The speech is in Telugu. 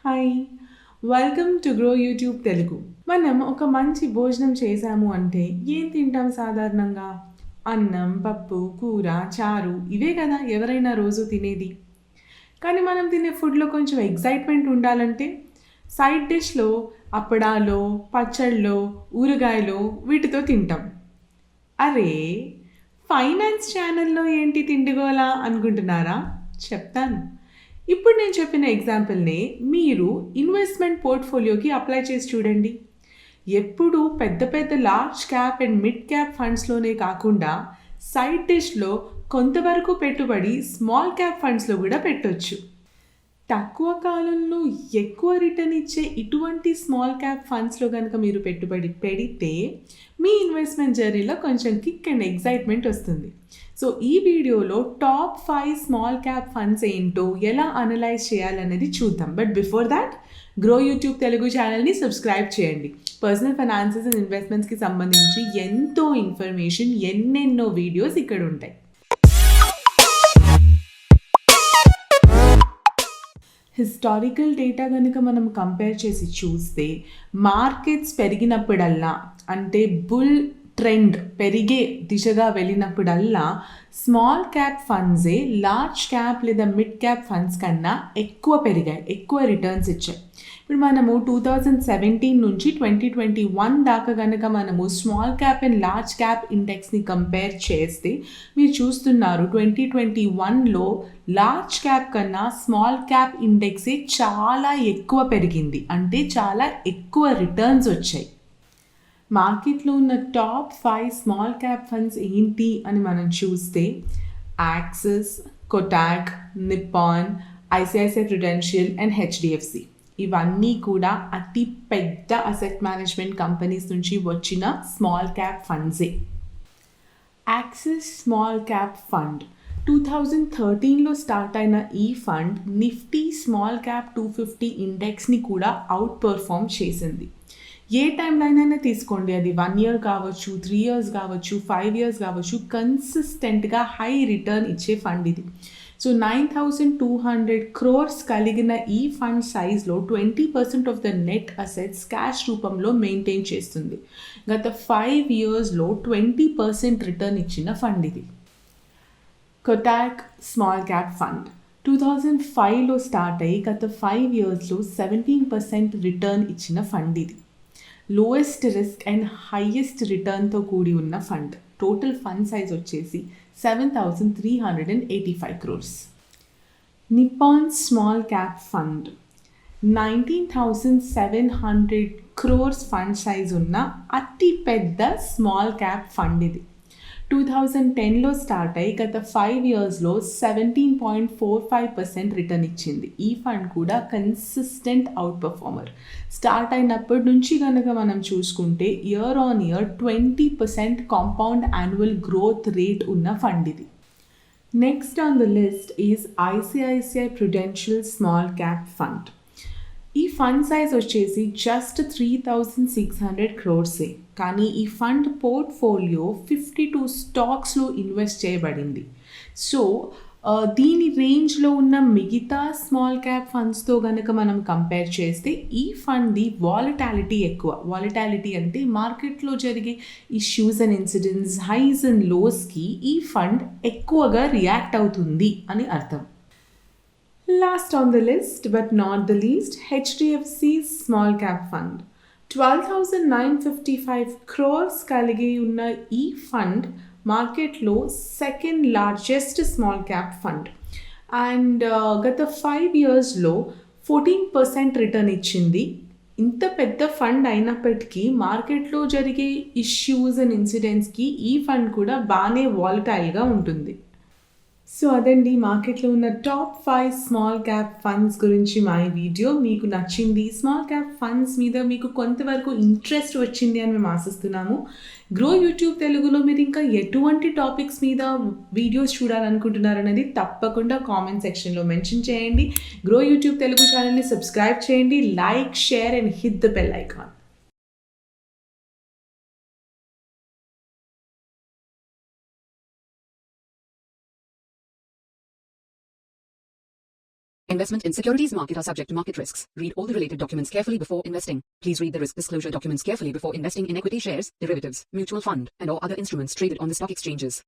Hi welcome to grow YouTube Telugu. మనం ఒక మంచి భోజనం చేసాము అంటే ఏం తింటాం సాధారణంగా? అన్నం, పప్పు, కూర, చారు ఇవే కదా ఎవరైనా రోజు తినేది. కానీ మనం తినే ఫుడ్లో కొంచెం ఎగ్జైట్మెంట్ ఉండాలంటే సైడ్ డిష్లో అప్పడాలో, పచ్చళ్ళలో, ఊరగాయలో వీటితో తింటాం. అరే, ఫైనాన్స్ ఛానల్లో ఏంటి తిండిగోలా అనుకుంటున్నారా? చెప్తాను. ఇప్పుడు నేను చెప్పిన ఎగ్జాంపుల్ని మీరు ఇన్వెస్ట్మెంట్ పోర్ట్ఫోలియోకి అప్లై చేసి చూడండి. ఎప్పుడు పెద్ద పెద్ద large cap and mid cap ఫండ్స్లోనే కాకుండా సైడ్ డిష్లో కొంతవరకు పెట్టుబడి స్మాల్ క్యాప్ ఫండ్స్లో కూడా పెట్టొచ్చు. తక్కువ కాలంలో ఎక్కువ రిటర్న్ ఇచ్చే ఇటువంటి స్మాల్ క్యాప్ ఫండ్స్లో కనుక మీరు పెట్టుబడి పెడితే మీ ఇన్వెస్ట్మెంట్ జర్నీలో కొంచెం కిక్ అండ్ ఎగ్జైట్మెంట్ వస్తుంది. సో ఈ వీడియోలో టాప్ 5 స్మాల్ క్యాప్ ఫండ్స్ ఏంటో ఎలా అనలైజ్ చేయాలనేది చూద్దాం. But before that grow YouTube Telugu ఛానల్ని సబ్స్క్రైబ్ చేయండి. పర్సనల్ ఫైనాన్సెస్ అండ్ ఇన్వెస్ట్మెంట్స్కి సంబంధించి ఎంతో ఇన్ఫర్మేషన్, ఎన్నెన్నో వీడియోస్ ఇక్కడ ఉంటాయి. హిస్టారికల్ డేటా కనుక మనం కంపేర్ చేసి చూస్తే మార్కెట్స్ పెరిగినప్పుడల్లా, అంటే బుల్ ట్రెండ్ పెరిగే దిశగా వెళ్ళినప్పుడల్లా స్మాల్ క్యాప్ ఫండ్సే లార్జ్ క్యాప్ లేదా మిడ్ క్యాప్ ఫండ్స్ కన్నా ఎక్కువ పెరిగాయి, ఎక్కువ రిటర్న్స్ ఇచ్చాయి. ఇప్పుడు మనము 2017 నుంచి 2021 దాకా కనుక మనము small cap and large cap ఇండెక్స్ని కంపేర్ చేస్తే మీరు చూస్తున్నారు 2021లో లార్జ్ క్యాప్ కన్నా స్మాల్ క్యాప్ ఇండెక్సే చాలా ఎక్కువ పెరిగింది, అంటే చాలా ఎక్కువ రిటర్న్స్ వచ్చాయి. మార్కెట్లో ఉన్న టాప్ 5 స్మాల్ క్యాప్ ఫండ్స్ ఏంటి అని మనం చూస్తే Axis, Kotak, Nippon, ICICI Prudential and HDFC. ఇవన్నీ కూడా అతి పెద్ద అసెట్ మేనేజ్మెంట్ కంపెనీస్ నుంచి వచ్చిన స్మాల్ క్యాప్ ఫండ్సే. యాక్సిస్ స్మాల్ క్యాప్ ఫండ్ 2013లో స్టార్ట్ అయిన ఈ ఫండ్ నిఫ్టీ స్మాల్ క్యాప్ 250 ఇండెక్స్ని కూడా అవుట్ పర్ఫామ్ చేసింది. ఏ టైంలో అయినా తీసుకోండి, అది 1 year కావచ్చు, 3 years కావచ్చు, 5 years కావచ్చు, కన్సిస్టెంట్గా హై రిటర్న్ ఇచ్చే ఫండ్ ఇది. సో 9,200 crores కలిగిన ఈ ఫండ్ సైజ్లో 20% of the net assets cash రూపంలో మెయింటైన్ చేస్తుంది. గత 5 yearsలో 20% రిటర్న్ ఇచ్చిన ఫండ్ ఇది. కొటాక్ స్మాల్ క్యాప్ ఫండ్ 2005లో స్టార్ట్ అయ్యి గత 5 yearsలో 17% రిటర్న్ ఇచ్చిన ఫండ్ ఇది. లోయెస్ట్ రిస్క్ అండ్ హైయెస్ట్ రిటర్న్తో కూడి ఉన్న ఫండ్. టోటల్ ఫండ్ సైజ్ వచ్చేసి 7,385 crores. Nippon small cap fund 19,700 crores fund size ఉన్న అతి పెద్ద స్మాల్ క్యాప్ ఫండ్ ఇది. 2010లో స్టార్ట్ అయ్యి గత 5 yearsలో 17.45% రిటర్న్ ఇచ్చింది. ఈ ఫండ్ కూడా కన్సిస్టెంట్ అవుట్ పర్ఫార్మర్. స్టార్ట్ అయినప్పటి నుంచి కనుక మనం చూసుకుంటే year on year 20% compound annual growth rate ఉన్న ఫండ్ ఇది. Next on the list is ICICI Prudential small cap fund. ఈ ఫండ్ సైజ్ వచ్చేసి జస్ట్ 3,600 crores. కానీ ఈ ఫండ్ పోర్ట్ఫోలియో 52 స్టాక్స్లో ఇన్వెస్ట్ చేయబడింది. సో దీని రేంజ్లో ఉన్న మిగతా స్మాల్ క్యాప్ ఫండ్స్తో కనుక మనం కంపేర్ చేస్తే ఈ ఫండ్ది వాలటాలిటీ ఎక్కువ. వాలటాలిటీ అంటే మార్కెట్లో జరిగే issues and incidents, highs and లోస్కి ఈ ఫండ్ ఎక్కువగా రియాక్ట్ అవుతుంది అని అర్థం. Last on the list but not the least, HDFC's small cap fund. 12,955 crores కలిగి ఉన్న ఈ ఫండ్ మార్కెట్లో second largest small cap fund and గత 5 yearsలో 14% రిటర్న్ ఇచ్చింది. ఇంత పెద్ద ఫండ్ అయినప్పటికీ మార్కెట్లో జరిగే ఇష్యూస్ అండ్ ఇన్సిడెంట్స్కి ఈ ఫండ్ కూడా బాగానే వాలటైల్గా ఉంటుంది. సో అదండి మార్కెట్లో ఉన్న టాప్ 5 స్మాల్ క్యాప్ ఫండ్స్ గురించి మా ఈ వీడియో. మీకు నచ్చింది, స్మాల్ క్యాప్ ఫండ్స్ మీద మీకు కొంతవరకు ఇంట్రెస్ట్ వచ్చింది అని మేము ఆశిస్తున్నాము. గ్రో యూట్యూబ్ తెలుగులో మీరు ఇంకా ఎటువంటి టాపిక్స్ మీద వీడియోస్ చూడాలనుకుంటున్నారనేది తప్పకుండా కామెంట్ సెక్షన్లో మెన్షన్ చేయండి. గ్రో యూట్యూబ్ తెలుగు ఛానల్ని సబ్స్క్రైబ్ చేయండి, like, share and hit the bell icon. Investment in securities market are subject to market risks. Read all the related documents carefully before investing. Please read the risk disclosure documents carefully before investing in equity shares, derivatives, mutual fund, and or other instruments traded on the stock exchanges.